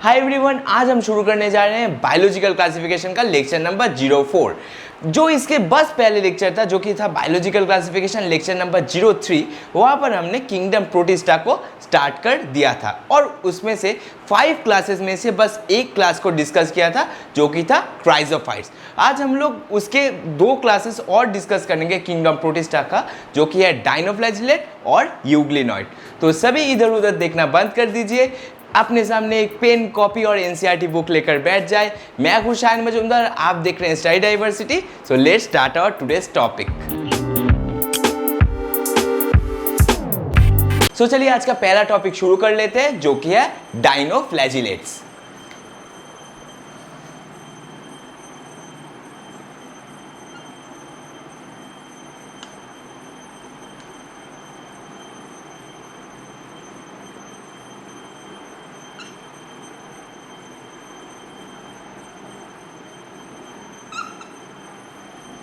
Hi everyone, आज हम शुरू करने जा रहे हैं बायोलॉजिकल क्लासिफिकेशन का लेक्चर नंबर 04। जो इसके बस पहले लेक्चर था जो कि था बायोलॉजिकल क्लासिफिकेशन लेक्चर नंबर 03, वहाँ पर हमने किंगडम प्रोटिस्टा को स्टार्ट कर दिया था और उसमें से 5 क्लासेस में से बस एक क्लास को डिस्कस किया था जो कि था क्राइजोफाइट्स। आज हम लोग उसके 2 क्लासेस और डिस्कस करेंगे किंगडम प्रोटिस्टा का, जो कि है डायनोफ्लैजिलेट और यूग्लिनॉइड। तो सभी इधर उधर देखना बंद कर दीजिए, अपने सामने एक पेन, कॉपी और एनसीईआरटी बुक लेकर बैठ जाए। मैं खुशाइन मजूमदार, आप देख रहे हैं study diversity. So let's start our today's topic. So चलिए आज का पहला टॉपिक शुरू कर लेते हैं जो कि है डायनोफ्लैजिलेट्स।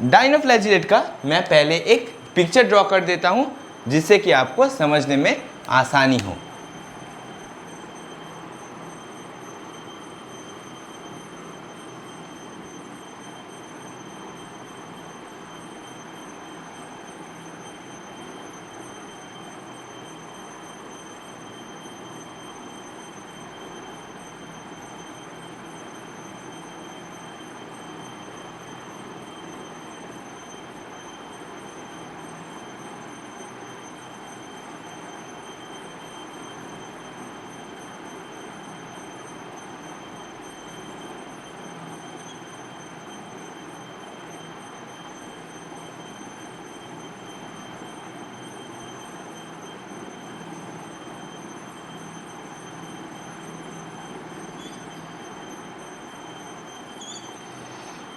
डायनोफ्लैजिलेट का मैं पहले एक पिक्चर ड्रॉ कर देता हूं जिससे कि आपको समझने में आसानी हो।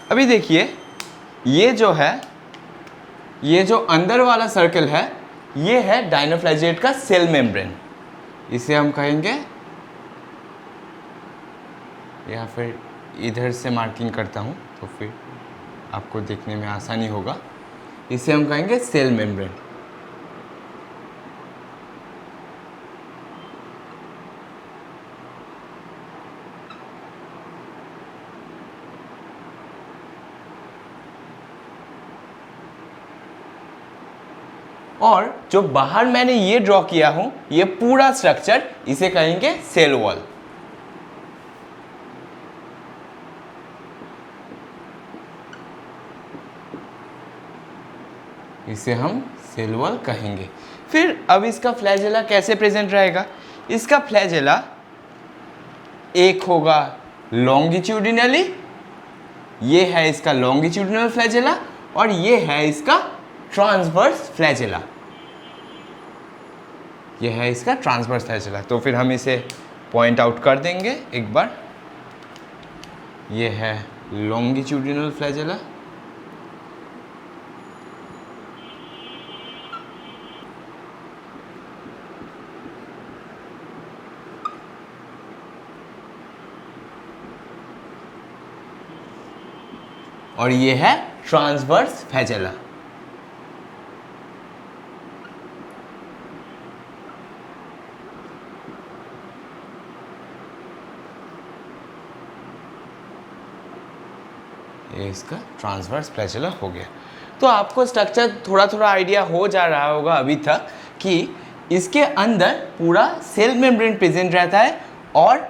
अभी देखिए, ये जो अंदर वाला सर्कल है ये है डायनोफ्लैजिलेट का सेल मेम्ब्रेन। इसे हम कहेंगे, या फिर इधर से मार्किंग करता हूँ तो फिर आपको देखने में आसानी होगा। इसे हम कहेंगे सेल मेम्ब्रेन। और जो बाहर मैंने ये ड्रॉ किया हूं, ये पूरा स्ट्रक्चर इसे कहेंगे सेल वॉल। इसे हम सेल वॉल कहेंगे। फिर अब इसका फ्लैजेला कैसे प्रेजेंट रहेगा? इसका फ्लैजेला एक होगा लॉन्गिट्यूडिनली, ये है इसका लॉन्गिट्यूडिनल फ्लैजेला, और ये है इसका ट्रांसवर्स फ्लैजेला। यह है इसका ट्रांसवर्स फ्लैजेला। तो फिर हम इसे पॉइंट आउट कर देंगे एक बार। यह है लॉन्गिट्यूडिनल फ्लैजेला, और यह है ट्रांसवर्स फ्लैजेला। ये इसका ट्रांसवर्स फ्लैजेला हो गया। तो आपको स्ट्रक्चर थोड़ा थोड़ा आइडिया हो जा रहा होगा अभी तक कि इसके अंदर पूरा सेल मेम्ब्रेन प्रेजेंट रहता है और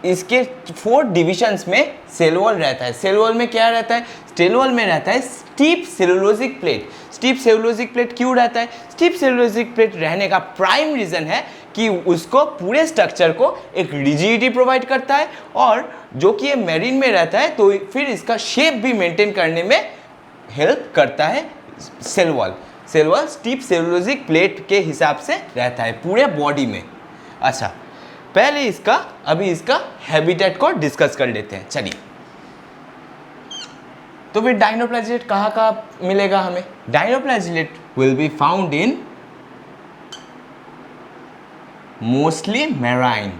इसके 4 डिविजन्स में सेल वॉल रहता है। सेल वॉल में क्या रहता है? सेल वॉल में रहता है steep cellulosic plate. Steep cellulosic plate क्यों रहता है? स्टीप सेलुलोजिक प्लेट रहने का प्राइम रीजन है कि उसको पूरे स्ट्रक्चर को एक रिजिडिटी प्रोवाइड करता है, और जो कि ये मेरिन में रहता है तो फिर इसका शेप भी मेंटेन करने में हेल्प करता है cell wall. Cell wall steep cellulosic plate के हिसाब से रहता है पूरे बॉडी में। अच्छा, पहले अभी इसका हैबिटेट को डिस्कस कर लेते हैं। चलिए, तो फिर डायनोफ्लैजिलेट कहाँ मिलेगा हमें? Dinoflagellate will be found in mostly marine.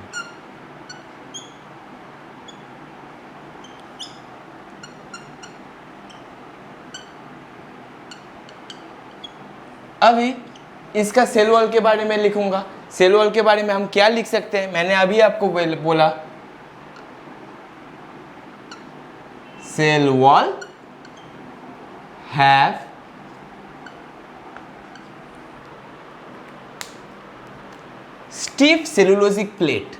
अभी इसका सेल वॉल के बारे में लिखूंगा। सेल वॉल के बारे में हम क्या लिख सकते हैं? मैंने अभी आपको बोला cell wall have stiff cellulosic plate.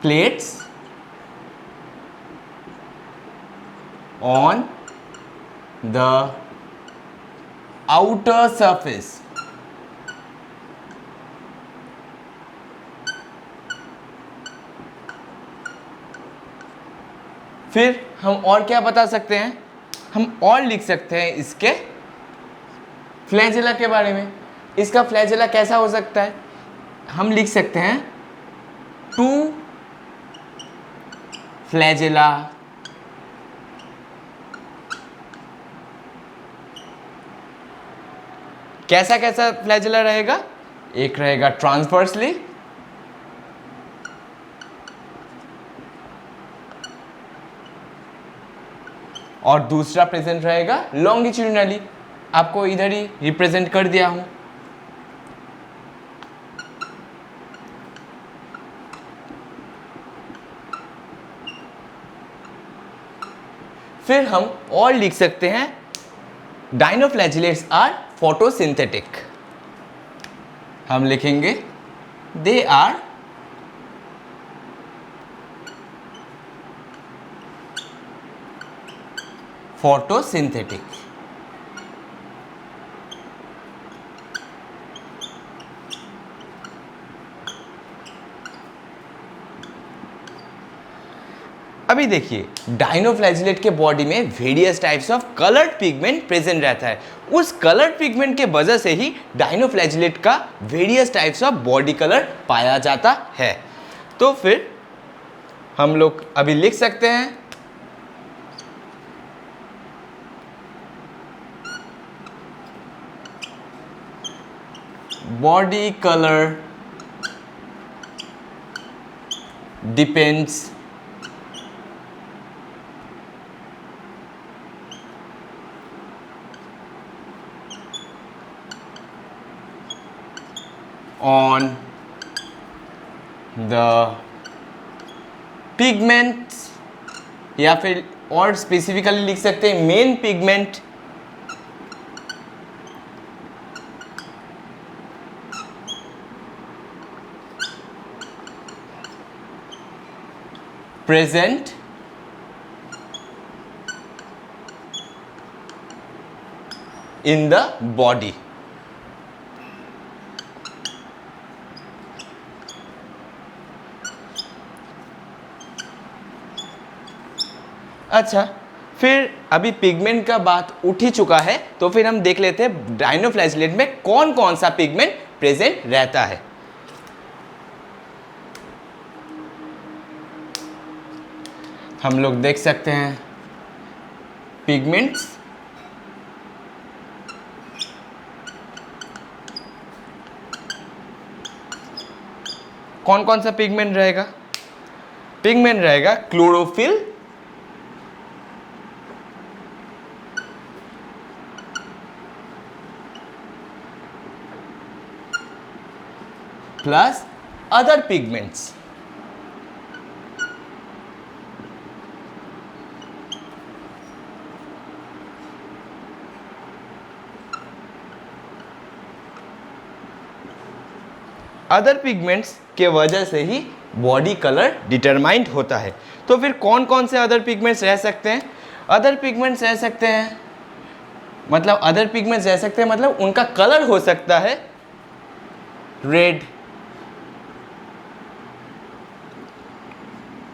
Plates on the outer surface. फिर हम और क्या बता सकते हैं? हम और लिख सकते हैं इसके फ्लैजेला के बारे में। इसका फ्लैजेला कैसा हो सकता है? हम लिख सकते हैं टू फ्लैजेला कैसा कैसा फ्लैजेला रहेगा? एक रहेगा ट्रांसवर्सली, और दूसरा प्रेजेंट रहेगा लॉन्गिट्यूडिनली। आपको इधर ही रिप्रेजेंट कर दिया हूं। फिर हम और लिख सकते हैं डाइनोफ्लैजिलेट्स आर फोटोसिंथेटिक। हम लिखेंगे दे आर फोटोसिंथेटिक। अभी देखिए, डाइनोफ्लैजिलेट के बॉडी में various types of coloured pigment present रहता है। उस कलर्ड पिगमेंट के वजह से ही डाइनोफ्लैजिलेट का various types of body colour पाया जाता है। तो फिर हम लोग अभी लिख सकते हैं body color depends on the pigments, या फिर और स्पेसिफिकली लिख सकते हैं main pigment present in the body। अच्छा, फिर अभी पिगमेंट का बात उठ ही चुका है, तो फिर हम देख लेते हैं डाइनोफ्लैजिलेट में कौन कौन सा पिगमेंट प्रेजेंट रहता है। हम लोग देख सकते हैं पिगमेंट्स कौन कौन सा पिगमेंट रहेगा? पिगमेंट रहेगा chlorophyll, plus other pigments. Other pigments के वजह से ही बॉडी कलर डिटरमाइंड होता है। तो फिर कौन कौन से अदर पिगमेंट्स रह सकते हैं? अदर पिगमेंट्स रह सकते हैं मतलब अदर पिगमेंट्स रह सकते हैं मतलब उनका कलर हो सकता है रेड,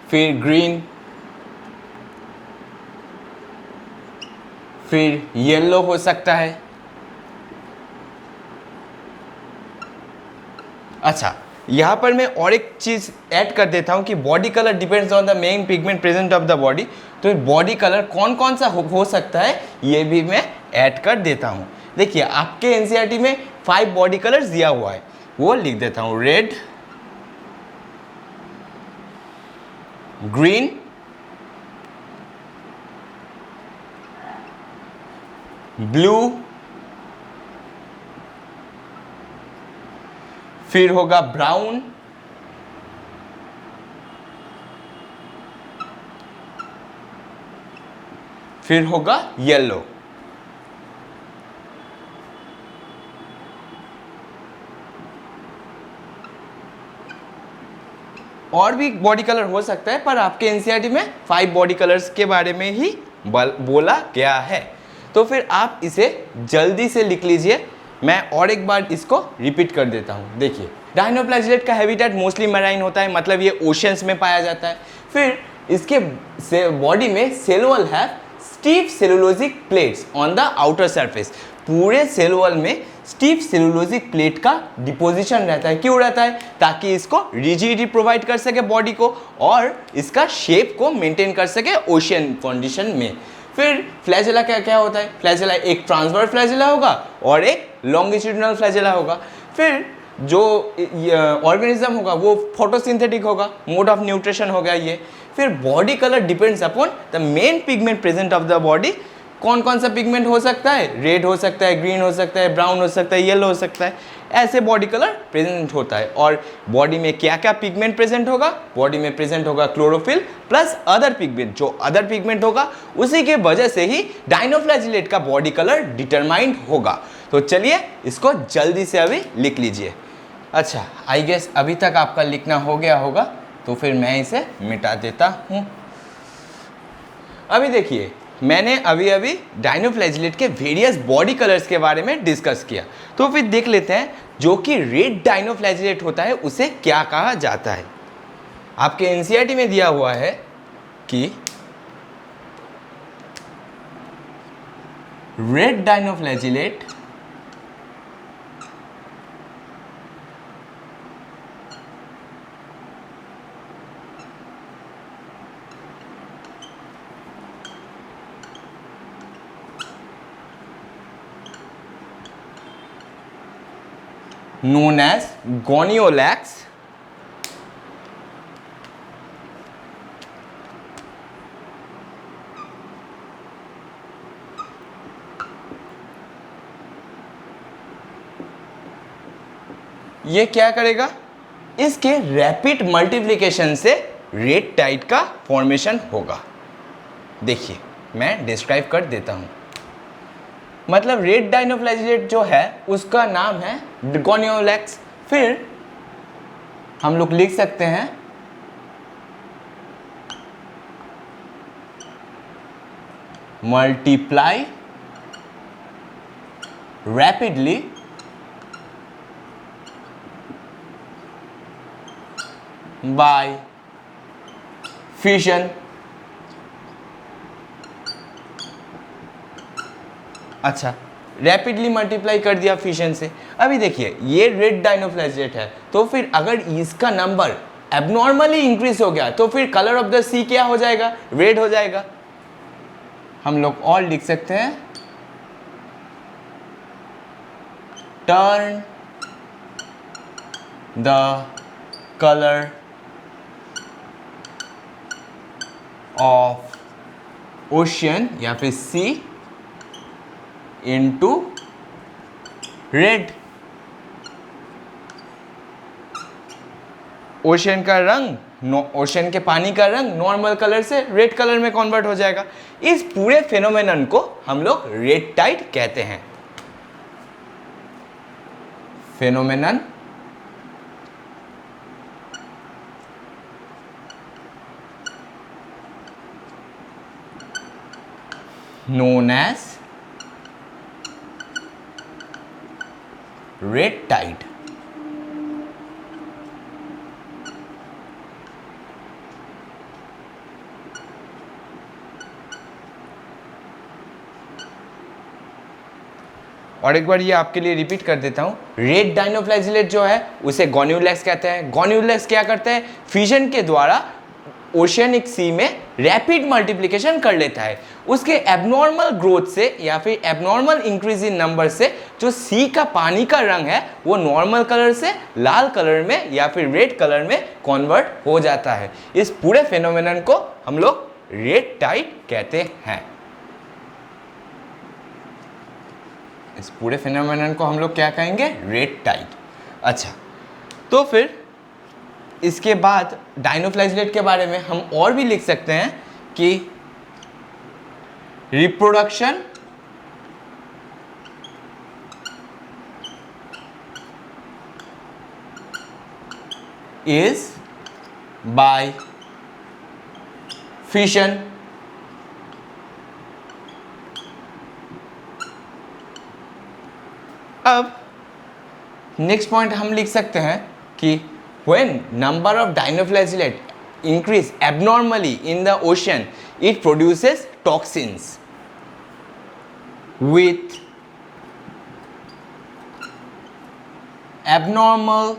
फिर ग्रीन, फिर येलो हो सकता है। अच्छा, यहाँ पर मैं और एक चीज़ ऐड कर देता हूँ कि body colour depends on the main pigment present of the body. तो बॉडी कलर कौन कौन सा हो सकता है ये भी मैं ऐड कर देता हूँ। देखिए, आपके एनसीईआरटी में 5 बॉडी कलर्स दिया हुआ है, वो लिख देता हूँ। रेड, ग्रीन, ब्लू, फिर होगा ब्राउन, फिर होगा येलो, और भी बॉडी कलर हो सकता है, पर आपके एनसीईआरटी में 5 बॉडी कलर्स के बारे में ही बोला गया है। तो फिर आप इसे जल्दी से लिख लीजिए, मैं और एक बार इसको रिपीट कर देता हूँ। देखिए, डायनोफ्लैजिलेट का हैबिटेट मोस्टली मैराइन होता है, मतलब ये ओशंस में पाया जाता है। फिर इसके बॉडी में सेल वॉल है stiff cellulosic plates on the outer surface. पूरे सेल वॉल में स्टीफ सेलुलोजिक प्लेट का डिपोजिशन रहता है। क्यों रहता है? ताकि इसको रिजिडिटी प्रोवाइड कर सके बॉडी को, और इसका शेप को मेंटेन कर सके ओशियन कंडीशन में। फिर फ्लैजेला क्या क्या होता है? फ्लैजेला एक ट्रांसवर्स फ्लैजेला होगा और एक लॉन्गिट्यूडिनल फ्लैजेला होगा। फिर जो ऑर्गेनिज्म होगा वो फोटोसिंथेटिक होगा, मोड ऑफ न्यूट्रिशन होगा ये। फिर body colour depends upon the main pigment present of the body. कौन कौन सा पिगमेंट हो सकता है? रेड हो सकता है, ग्रीन हो सकता है, ब्राउन हो सकता है, येलो हो सकता है। ऐसे बॉडी कलर प्रेजेंट होता है। और बॉडी में क्या क्या पिगमेंट प्रेजेंट होगा? बॉडी में प्रेजेंट होगा क्लोरोफिल प्लस अदर पिगमेंट। जो अदर पिगमेंट होगा उसी के वजह से ही डायनोफ्लैजिलेट का बॉडी कलर डिटरमाइंड होगा। तो चलिए इसको जल्दी से अभी लिख लीजिए। अच्छा, आई गेस अभी तक आपका लिखना हो गया होगा, तो फिर मैं इसे मिटा देता हूँ। अभी देखिए, मैंने अभी डायनोफ्लैजिलेट के वेरियस बॉडी कलर्स के बारे में डिस्कस किया। तो फिर देख लेते हैं जो कि रेड डायनोफ्लैजिलेट होता है उसे क्या कहा जाता है। आपके एनसीईआरटी में दिया हुआ है कि red dinoflagellate known as Goniolax ये क्या करेगा? इसके रैपिड मल्टीप्लिकेशन से रेड टाइड का फॉर्मेशन होगा। देखिए, मैं डिस्क्राइब कर देता हूं। मतलब रेड डायनोफ्लैजिलेट जो है उसका नाम है गोनियोलैक्स। फिर हम लोग लिख सकते हैं मल्टीप्लाई रैपिडली बाय फिशन। अच्छा, रैपिडली मल्टीप्लाई कर दिया फिशन से। अभी देखिए, ये रेड डायनोफ्लैजिलेट है, तो फिर अगर इसका नंबर एबनॉर्मली इंक्रीज हो गया तो फिर कलर ऑफ द सी क्या हो जाएगा? रेड हो जाएगा। हम लोग और लिख सकते हैं turn the colour of ocean या फिर सी इनटू रेड। ओशियन का रंग, ओशियन के पानी का रंग नॉर्मल कलर से रेड कलर में कन्वर्ट हो जाएगा। इस पूरे फेनोमेनन को हम लोग रेड टाइड कहते हैं। Phenomenon known as red tide. और एक बार ये आपके लिए रिपीट कर देता हूं। रेड डायनोफ्लैजिलेट जो है उसे गोनियोलैक्स कहते हैं। गोनियोलैक्स क्या करते हैं? फिजन के द्वारा ओशियनिक सी में रैपिड मल्टीप्लिकेशन कर लेता है। उसके एबनॉर्मल ग्रोथ से या फिर एबनॉर्मल इंक्रीज इन नंबर से जो सी का पानी का रंग है वो नॉर्मल कलर से लाल कलर में या फिर रेड कलर में कन्वर्ट हो जाता है। इस पूरे फेनोमेनन को हम लोग रेड टाइड कहते हैं। इस पूरे फेनोमेनन को हम लोग क्या कहेंगे? Red tide. अच्छा, तो फिर इसके बाद डायनोफ्लैजिलेट के बारे में हम और भी लिख सकते हैं कि रिप्रोडक्शन is by fission. अब नेक्स्ट पॉइंट हम लिख सकते हैं कि when number of dinoflagellate increase abnormally in the ocean, it produces toxins with abnormal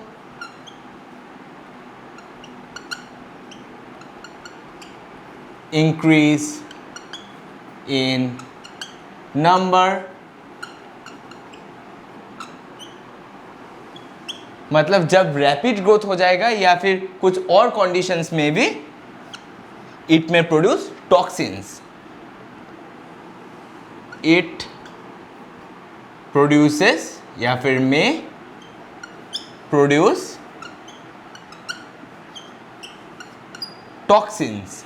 increase in number, मतलब जब रैपिड ग्रोथ हो जाएगा या फिर कुछ और कंडीशंस में भी इट में प्रोड्यूस टॉक्सिन्स, इट प्रोड्यूसेस या फिर में प्रोड्यूस टॉक्सिन्स।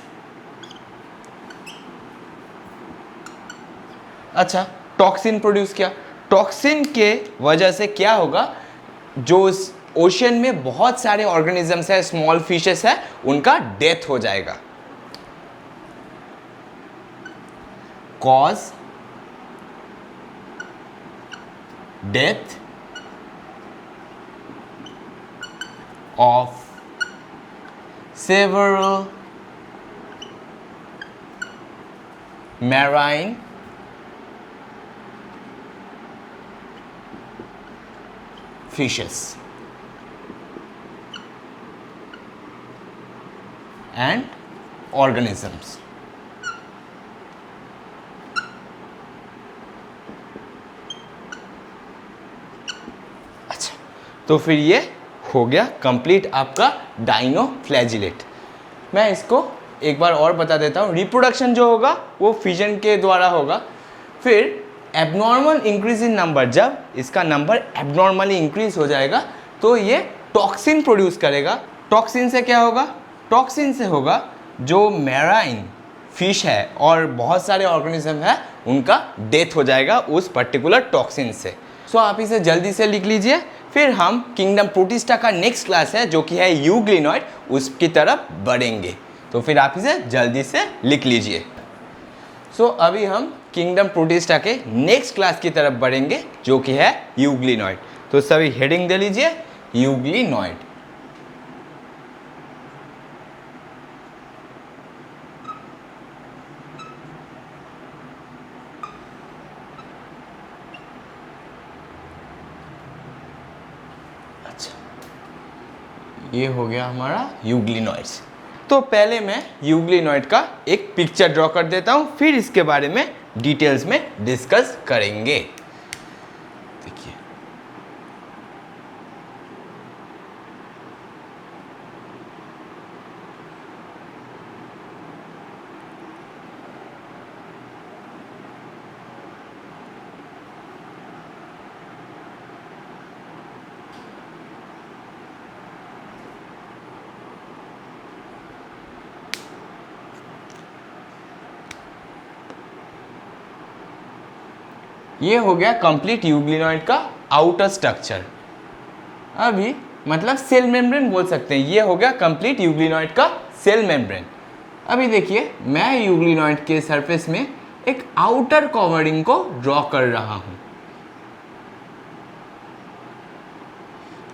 अच्छा, टॉक्सिन प्रोड्यूस किया, टॉक्सिन के वजह से क्या होगा, जो ओशन में बहुत सारे ऑर्गेनिजम्स है, स्मॉल फिशेस है, उनका डेथ हो जाएगा। Cause death of several marine fishes and organisms। अच्छा, तो फिर ये हो गया कंप्लीट आपका डायनोफ्लैजिलेट। मैं इसको एक बार और बता देता हूँ। रिप्रोडक्शन जो होगा वो फिजन के द्वारा होगा। फिर एबनॉर्मल इंक्रीज इन नंबर, जब इसका नंबर एबनॉर्मली इंक्रीज हो जाएगा तो ये टॉक्सिन प्रोड्यूस करेगा। टॉक्सिन से क्या होगा, टॉक्सिन से होगा जो मैराइन फिश है और बहुत सारे ऑर्गेनिज्म है, उनका डेथ हो जाएगा उस पर्टिकुलर टॉक्सिन से। सो आप इसे जल्दी से लिख लीजिए। फिर हम किंगडम प्रोटिस्टा का नेक्स्ट क्लास है जो कि है यूग्लिनॉइड, उसकी तरफ बढ़ेंगे। तो फिर आप इसे जल्दी से लिख लीजिए। सो अभी हम किंगडम प्रोटिस्टा के नेक्स्ट क्लास की तरफ बढ़ेंगे जो कि है यूग्लिनॉइड। तो सभी हेडिंग दे लीजिए, यूग्लिनॉइड। ये हो गया हमारा यूग्लिनॉइड्स। तो पहले मैं यूग्लिनॉइड का एक पिक्चर ड्रॉ कर देता हूँ, फिर इसके बारे में डिटेल्स में डिस्कस करेंगे। देखिए, ये हो गया कंप्लीट यूग्लिनॉइड का आउटर स्ट्रक्चर। अभी मतलब सेल मेम्ब्रेन बोल सकते हैं। ये हो गया कंप्लीट यूग्लिनॉइड का सेल मेम्ब्रेन। अभी देखिए, मैं यूग्लिनॉइड के सरफेस में एक आउटर कवरिंग को ड्रॉ कर रहा हूं।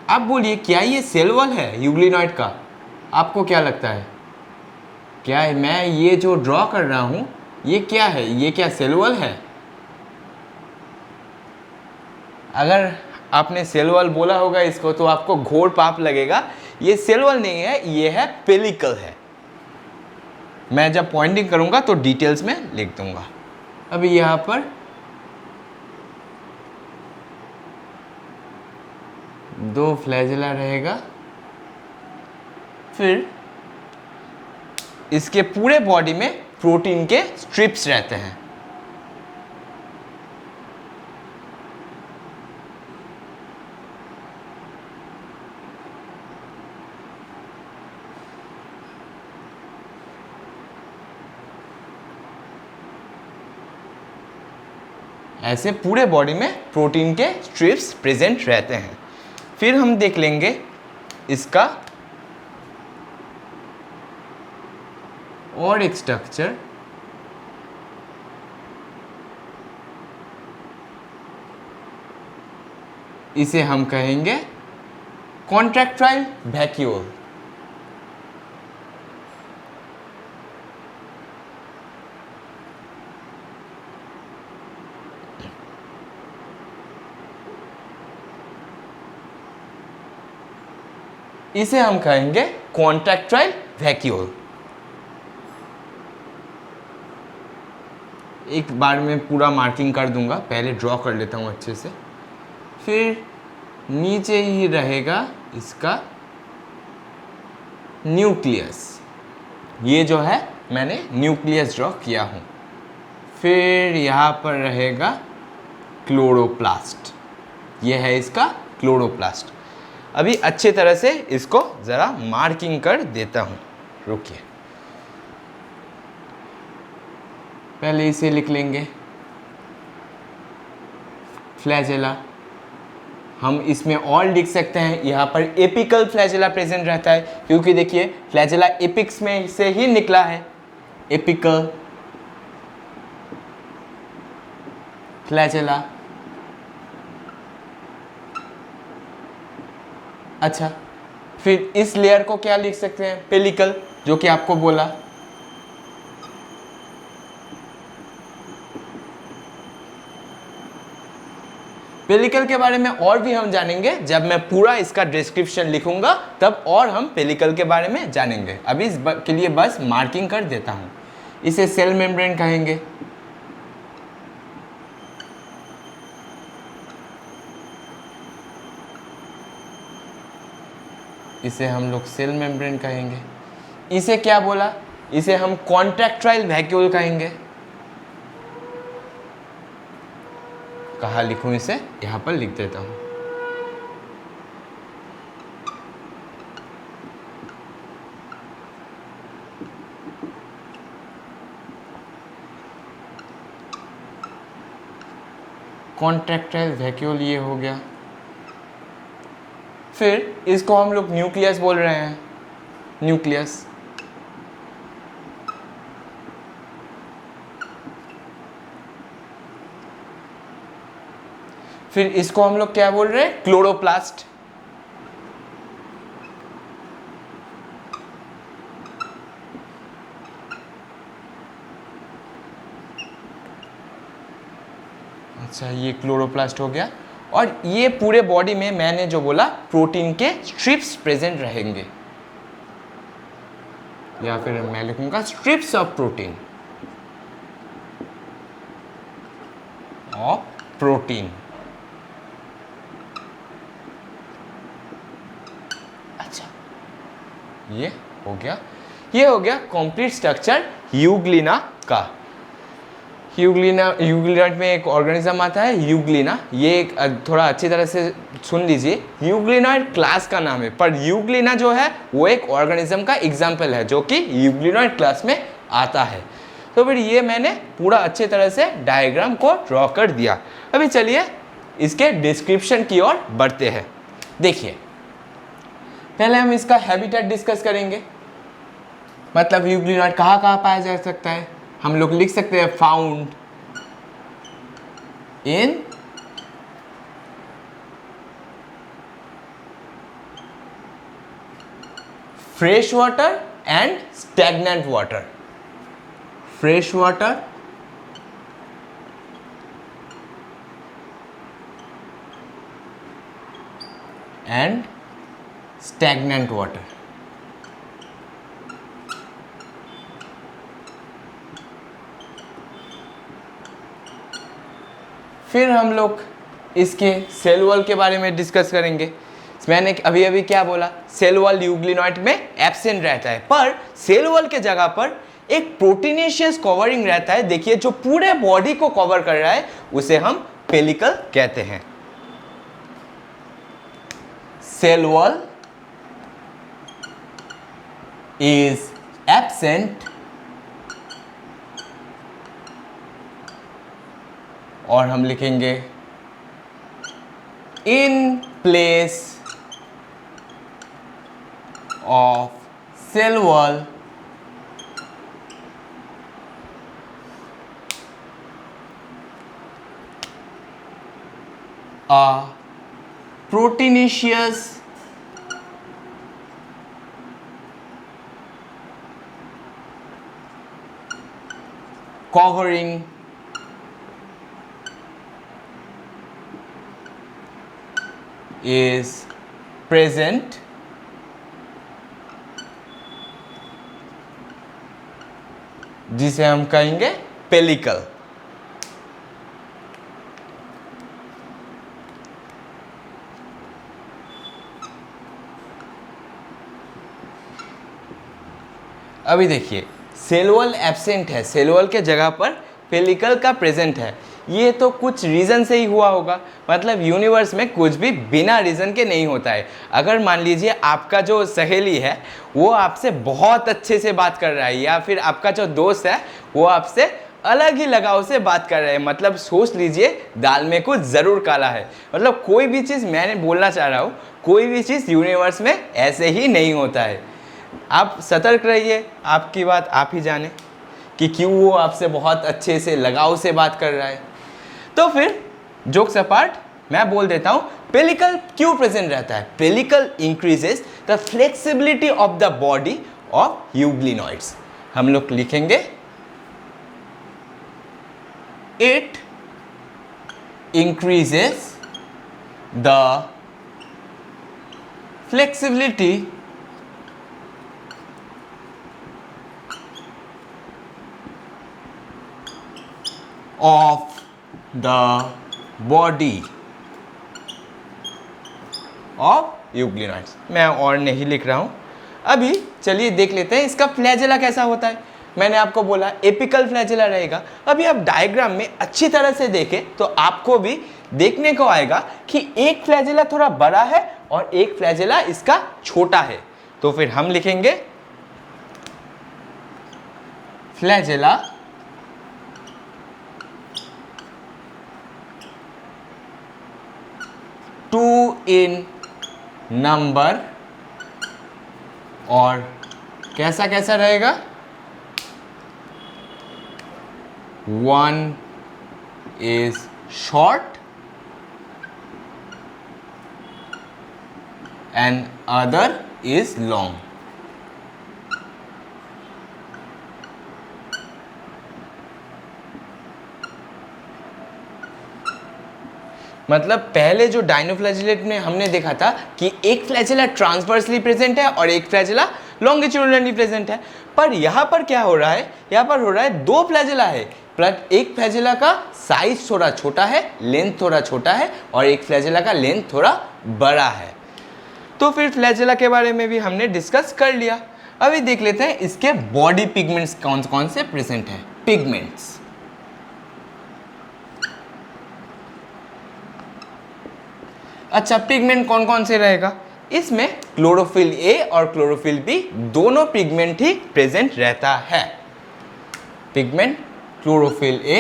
अब बोलिए, क्या ये सेल वॉल है यूग्लिनॉइड का? आपको क्या लगता है? क्या है मैं ये जो ड्रॉ कर रहा हूं, ये क्या है? ये क्या सेल वॉल है? अगर आपने सेल वॉल बोला होगा इसको तो आपको घोर पाप लगेगा। ये सेल वॉल नहीं है, ये है पेलिकल है। मैं जब पॉइंटिंग करूंगा तो डिटेल्स में लिख दूंगा। अभी यहां पर दो फ्लैजेला रहेगा, फिर इसके पूरे बॉडी में प्रोटीन के स्ट्रिप्स रहते हैं। ऐसे पूरे बॉडी में प्रोटीन के स्ट्रिप्स प्रेजेंट रहते हैं। फिर हम देख लेंगे इसका और एक स्ट्रक्चर, इसे हम कहेंगे कॉन्ट्रैक्टाइल वैक्यूल। इसे हम कहेंगे कॉन्ट्रैक्टाइल वैक्यूल। एक बार में पूरा मार्किंग कर दूंगा, पहले ड्रॉ कर लेता हूँ अच्छे से। फिर नीचे ही रहेगा इसका न्यूक्लियस, ये जो है मैंने न्यूक्लियस ड्रॉ किया हूँ। फिर यहाँ पर रहेगा क्लोरोप्लास्ट, ये है इसका क्लोरोप्लास्ट। अभी अच्छे तरह से इसको ज़रा मार्किंग कर देता हूँ, रुकिए। पहले इसे लिख लेंगे फ्लैजेला। हम इसमें और लिख सकते हैं, यहाँ पर एपिकल फ्लैजेला प्रेजेंट रहता है, क्योंकि देखिए फ्लैजेला एपिक्स में से ही निकला है, एपिकल फ्लैजेला। अच्छा, फिर इस लेयर को क्या लिख सकते हैं, पेलिकल, जो कि आपको बोला। पेलिकल के बारे में और भी हम जानेंगे जब मैं पूरा इसका डिस्क्रिप्शन लिखूंगा, तब और हम पेलिकल के बारे में जानेंगे। अभी इस के लिए बस मार्किंग कर देता हूं। इसे सेल मेम्ब्रेन कहेंगे। इसे हम लोग सेल मेम्ब्रेन कहेंगे। इसे क्या बोला, इसे हम कॉन्ट्रैक्टाइल वैक्यूल कहेंगे। कहाँ लिखूं इसे, यहाँ पर लिख देता हूँ। कॉन्ट्रैक्टाइल वैक्यूल ये हो गया। फिर इसको हम लोग न्यूक्लियस बोल रहे हैं, न्यूक्लियस। फिर इसको हम लोग क्या बोल रहे हैं, क्लोरोप्लास्ट। अच्छा, ये क्लोरोप्लास्ट हो गया। और ये पूरे बॉडी में मैंने जो बोला प्रोटीन के स्ट्रिप्स प्रेजेंट रहेंगे, या फिर मैं लिखूंगा strips of protein, of protein. अच्छा, ये हो गया, ये हो गया कंप्लीट स्ट्रक्चर यूग्लिना का। यूग्लिनाइट में एक ऑर्गेनिज्म आता है यूग्लिना, ये एक थोड़ा अच्छी तरह से सुन लीजिए। यूग्लिनाइट क्लास का नाम है, पर यूग्लिना जो है वो एक ऑर्गेनिज्म का एग्जाम्पल है जो कि यूग्लिनाइट क्लास में आता है। तो फिर ये मैंने पूरा अच्छे तरह से डायग्राम को ड्रॉ कर दिया। अभी चलिए इसके डिस्क्रिप्शन की ओर बढ़ते हैं। देखिए, पहले हम इसका हैबिटेट डिस्कस करेंगे, मतलब यूग्लिनाइट कहाँ कहाँ पाया जा सकता है। हम लोग लिख सकते हैं found in fresh water and stagnant water. Fresh water and stagnant water. फिर हम लोग इसके सेल वॉल के बारे में डिस्कस करेंगे। मैंने अभी अभी क्या बोला, सेल वॉल यूग्लिनाइट में एब्सेंट रहता है, पर सेल वॉल के जगह पर एक प्रोटीनेशियस कवरिंग रहता है। देखिए, जो पूरे बॉडी को कवर कर रहा है उसे हम पेलिकल कहते हैं। सेल वॉल is absent और हम लिखेंगे in place of cell wall a proteinaceous covering is present जिसे हम कहेंगे पेलिकल। अभी देखिए सेल वॉल एब्सेंट है, सेल वॉल के जगह पर पेलिकल का प्रेजेंट है। ये तो कुछ रीज़न से ही हुआ होगा, मतलब यूनिवर्स में कुछ भी बिना रीज़न के नहीं होता है। अगर मान लीजिए आपका जो सहेली है वो आपसे बहुत अच्छे से बात कर रहा है, या फिर आपका जो दोस्त है वो आपसे अलग ही लगाव से बात कर रहे हैं, मतलब सोच लीजिए दाल में कुछ ज़रूर काला है। मतलब कोई भी चीज़, मैंने बोलना चाह रहा हूँ, कोई भी चीज़ यूनिवर्स में ऐसे ही नहीं होता है। आप सतर्क रहिए, आपकी बात आप ही जाने कि क्यों वो आपसे बहुत अच्छे से लगाव से बात कर रहा है। तो फिर जोक्स अपार्ट, मैं बोल देता हूँ पेलिकल क्यों प्रेजेंट रहता है। Pellicle increases the flexibility of the body of euglenoids. हम लोग लिखेंगे it increases the flexibility of the body of euglenoids. मैं और नहीं लिख रहा हूँ। अभी चलिए देख लेते हैं इसका फ्लैजेला कैसा होता है। मैंने आपको बोला एपिकल फ्लैजेला रहेगा। अभी आप डायग्राम में अच्छी तरह से देखें तो आपको भी देखने को आएगा कि एक फ्लैजेला थोड़ा बड़ा है और एक फ्लैजेला इसका छोटा है। तो फिर हम लिखेंगे फ्लैजेला टू इन नंबर, और कैसा कैसा रहेगा, 1 is short and other is long। मतलब पहले जो डायनोफ्लैजेलेट में हमने देखा था कि एक फ्लैजेला ट्रांसवर्सली प्रेजेंट है और एक फ्लैजेला लॉन्गिट्यूडिनली प्रेजेंट है, पर यहाँ पर क्या हो रहा है, यहाँ पर हो रहा है दो फ्लैजेला है। एक फ्लैजेला का साइज थोड़ा छोटा है, लेंथ थोड़ा छोटा है, और एक फ्लैजेला का लेंथ थोड़ा बड़ा है। तो फिर फ्लैजेला के बारे में भी हमने डिस्कस कर लिया। अभी देख लेते हैं इसके बॉडी पिगमेंट्स कौन कौन से प्रेजेंट है। पिगमेंट्स, अच्छा पिगमेंट कौन कौन से रहेगा, इसमें क्लोरोफिल ए और क्लोरोफिल बी दोनों पिगमेंट ही प्रेजेंट रहता है। Pigment chlorophyll a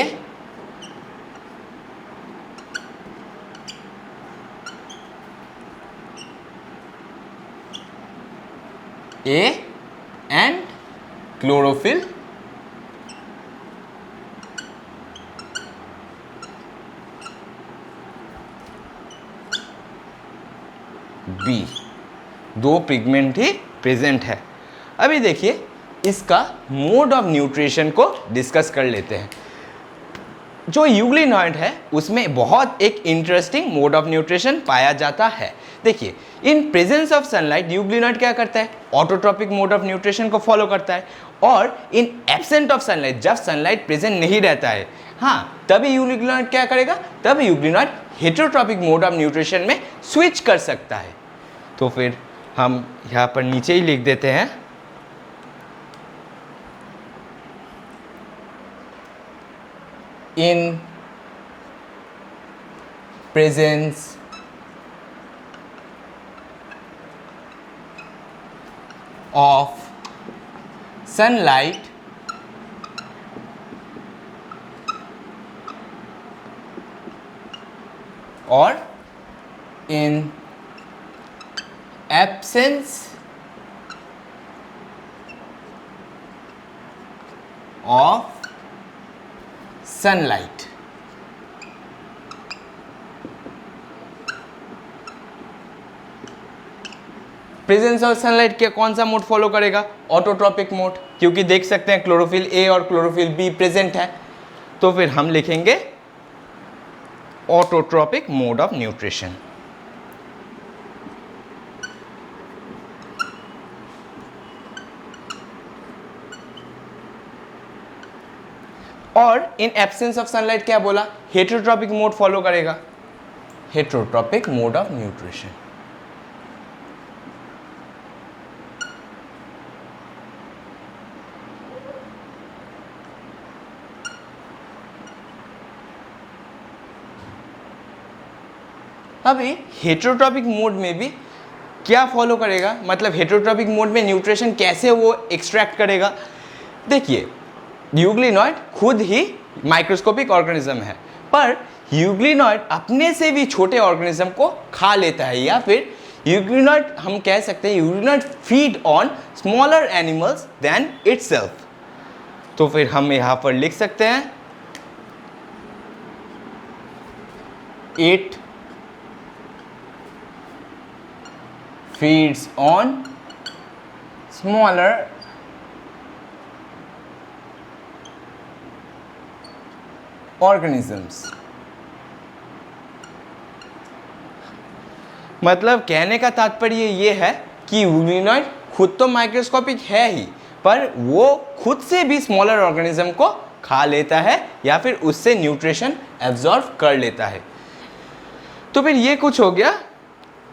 and chlorophyll b, दो पिगमेंट ही प्रेजेंट है। अभी देखिए इसका मोड ऑफ न्यूट्रिशन को डिस्कस कर लेते हैं। जो यूग्लिनॉइड है उसमें बहुत एक इंटरेस्टिंग मोड ऑफ न्यूट्रिशन पाया जाता है। देखिए in presence of sunlight euglenoid क्या करता है, ऑटोट्रॉपिक मोड ऑफ न्यूट्रिशन को फॉलो करता है, और इन एब्सेंट ऑफ सनलाइट, जब सनलाइट प्रेजेंट नहीं रहता है, हाँ तभी यूग्लिनॉइड क्या करेगा, तभी euglenoid heterotrophic mode of nutrition में स्विच कर सकता है। तो फिर हम यहाँ पर नीचे ही लिख देते हैं in presence of sunlight और in absence of sunlight. Presence of sunlight के कौन सा मोड फॉलो करेगा? ऑटोट्रॉपिक मोड, क्योंकि देख सकते हैं क्लोरोफिल ए और क्लोरोफिल बी प्रेजेंट है, तो फिर हम लिखेंगे ऑटोट्रॉपिक मोड ऑफ न्यूट्रिशन। और इन एब्सेंस ऑफ सनलाइट क्या बोला? हेटेरोट्रॉपिक मोड फॉलो करेगा, हेटेरोट्रॉपिक मोड ऑफ न्यूट्रिशन। अभी हेटेरोट्रॉपिक मोड में भी क्या फॉलो करेगा, मतलब हेटेरोट्रॉपिक मोड में न्यूट्रिशन कैसे वो एक्सट्रैक्ट करेगा? देखिए, यूग्लिनॉइड खुद ही माइक्रोस्कोपिक ऑर्गेनिज्म है, पर यूग्लिनॉइड अपने से भी छोटे ऑर्गेनिज्म को खा लेता है, या फिर यूग्लिनॉइड हम कह सकते हैं euglenoid feed on smaller animals than itself. तो फिर हम यहाँ पर लिख सकते हैं it feeds on smaller organisms। मतलब कहने का तात्पर्य ये है कि यूग्लिनॉइड खुद तो माइक्रोस्कोपिक है ही, पर वो खुद से भी स्मॉलर ऑर्गेनिज्म को खा लेता है या फिर उससे न्यूट्रिशन एब्जॉर्ब कर लेता है। तो फिर ये कुछ हो गया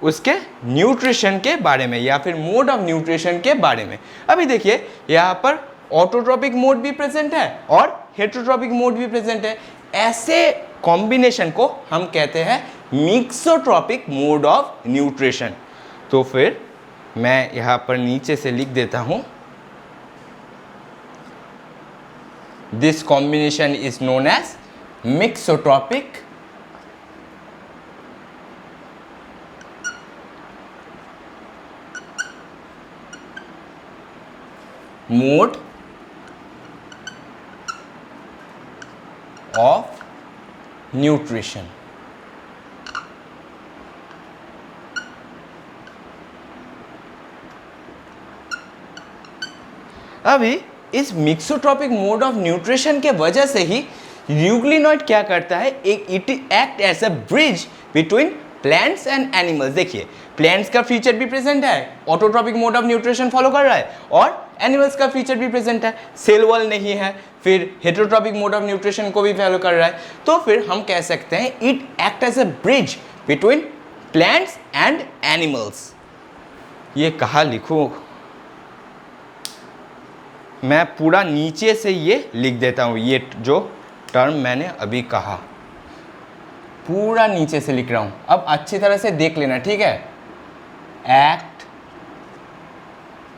उसके न्यूट्रिशन के बारे में या फिर मोड ऑफ न्यूट्रिशन के बारे में। अभी देखिए यहाँ पर ऑटोट्रॉपिक मोड भी प्रेजेंट है और हेटेरोट्रॉपिक मोड भी प्रेजेंट है। ऐसे कॉम्बिनेशन को हम कहते हैं मिक्सोट्रॉपिक मोड ऑफ न्यूट्रिशन। तो फिर मैं यहाँ पर नीचे से लिख देता हूँ, this combination is known as mixotrophic mode of nutrition. अभी इस मिक्सोट्रॉपिक मोड ऑफ न्यूट्रिशन के वजह से ही यूग्लिनॉइड क्या करता है, it act as a bridge between plants and animals. देखिए, प्लांट्स का फीचर भी प्रेजेंट है, autotrophic mode of nutrition follow कर रहा है, और एनिमल्स का फीचर भी प्रेजेंट है, सेल वॉल नहीं है, फिर हेटेरोट्रॉपिक मोड ऑफ न्यूट्रिशन को भी फॉलो कर रहा है। तो फिर हम कह सकते हैं it act as a bridge between plants and animals. ये कहाँ लिखूं? मैं पूरा नीचे से ये लिख देता हूँ, ये जो टर्म मैंने अभी कहा पूरा नीचे से लिख रहा हूँ। अब अच्छी तरह से देख लेना, ठीक है? एक्ट,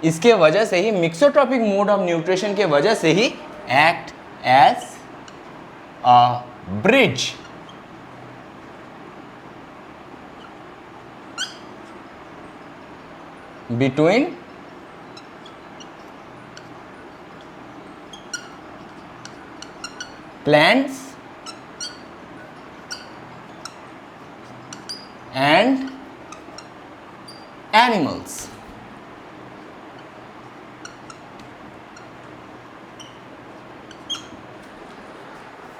इसके वजह से ही मिक्सोट्रॉपिक मोड ऑफ न्यूट्रिशन के वजह से ही act as a bridge between plants and animals।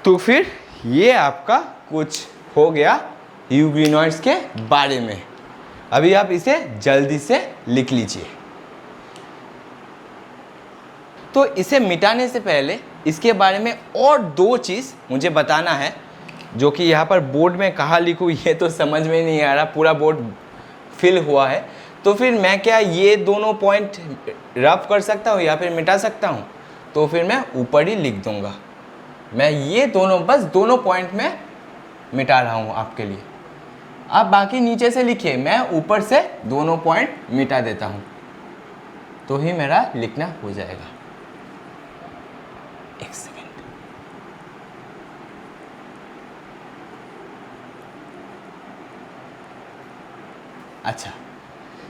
तो फिर ये आपका कुछ हो गया यूग्लिनॉइड्स के बारे में। अभी आप इसे जल्दी से लिख लीजिए। तो इसे मिटाने से पहले इसके बारे में और दो चीज़ मुझे बताना है, जो कि यहाँ पर बोर्ड में कहाँ लिखूँ ये तो समझ में नहीं आ रहा, पूरा बोर्ड फिल हुआ है। तो फिर मैं क्या ये दोनों पॉइंट रफ कर सकता हूँ या फिर मिटा सकता हूँ? तो फिर मैं ऊपर ही लिख दूँगा। मैं ये दोनों बस दोनों पॉइंट में मिटा रहा हूँ आपके लिए। आप बाकी नीचे से लिखिए, मैं ऊपर से दोनों पॉइंट मिटा देता हूँ, तो ही मेरा लिखना हो जाएगा। एक सेकेंड। अच्छा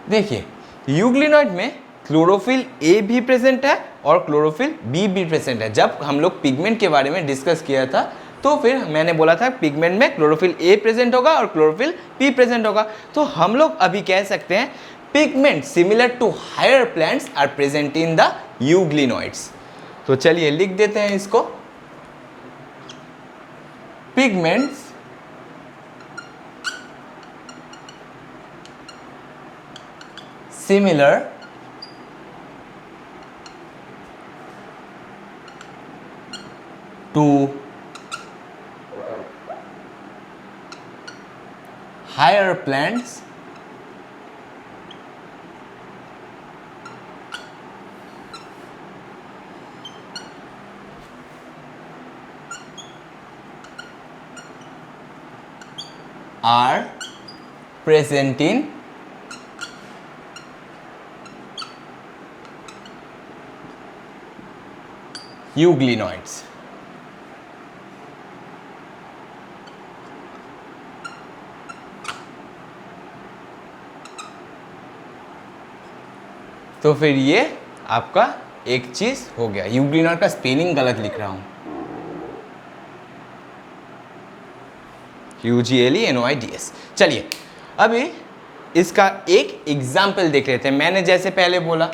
देखिए, यूग्लिनॉइड में क्लोरोफिल ए भी प्रेजेंट है और क्लोरोफिल बी भी प्रेजेंट है। जब हम लोग पिगमेंट के बारे में डिस्कस किया था तो फिर मैंने बोला था पिगमेंट में क्लोरोफिल ए प्रेजेंट होगा और क्लोरोफिल बी प्रेजेंट होगा। तो हम लोग अभी कह सकते हैं pigment similar to higher plants are present in the euglenoids. तो चलिए लिख देते हैं इसको, pigments similar to higher plants are present in euglenoids. तो फिर ये आपका एक चीज हो गया। यूग्लिनॉइड का स्पेलिंग गलत लिख रहा हूं, UGLENOIDS। चलिए अभी इसका एक एग्जाम्पल देख लेते हैं। मैंने जैसे पहले बोला,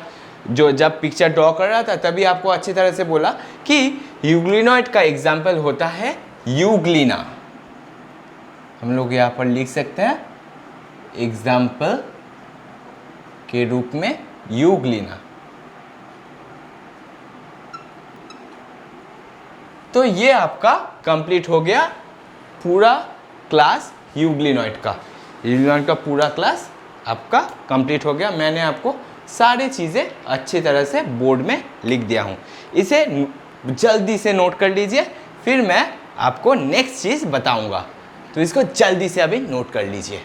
जो जब पिक्चर ड्रॉ कर रहा था तभी आपको अच्छी तरह से बोला कि यूग्लिनॉइड का एग्जाम्पल होता है यूग्लिना। हम लोग यहाँ पर लिख सकते हैं एग्जाम्पल के रूप में यूग्लिना। तो ये आपका कंप्लीट हो गया पूरा क्लास यूग्लिनॉइड का। यूग्लिनॉइड का पूरा क्लास आपका कंप्लीट हो गया। मैंने आपको सारी चीज़ें अच्छी तरह से बोर्ड में लिख दिया हूँ। इसे जल्दी से नोट कर लीजिए, फिर मैं आपको नेक्स्ट चीज़ बताऊँगा। तो इसको जल्दी से अभी नोट कर लीजिए।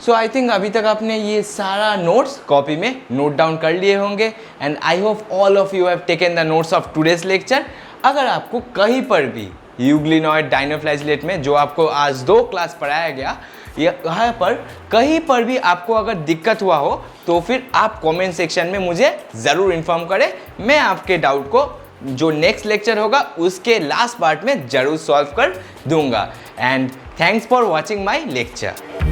सो आई थिंक अभी तक आपने ये सारा नोट्स कॉपी में नोट डाउन कर लिए होंगे and I hope all of you have taken the notes of today's lecture. अगर आपको कहीं पर भी यूग्लिनॉइड डाइनोफ्लैजेलेट में जो आपको आज 2 क्लास पढ़ाया गया, यहाँ पर कहीं पर भी आपको अगर दिक्कत हुआ हो तो फिर आप कमेंट सेक्शन में मुझे ज़रूर इन्फॉर्म करें। मैं आपके डाउट को जो नेक्स्ट लेक्चर होगा उसके लास्ट पार्ट में ज़रूर सॉल्व कर दूंगा। And thanks for watching my lecture.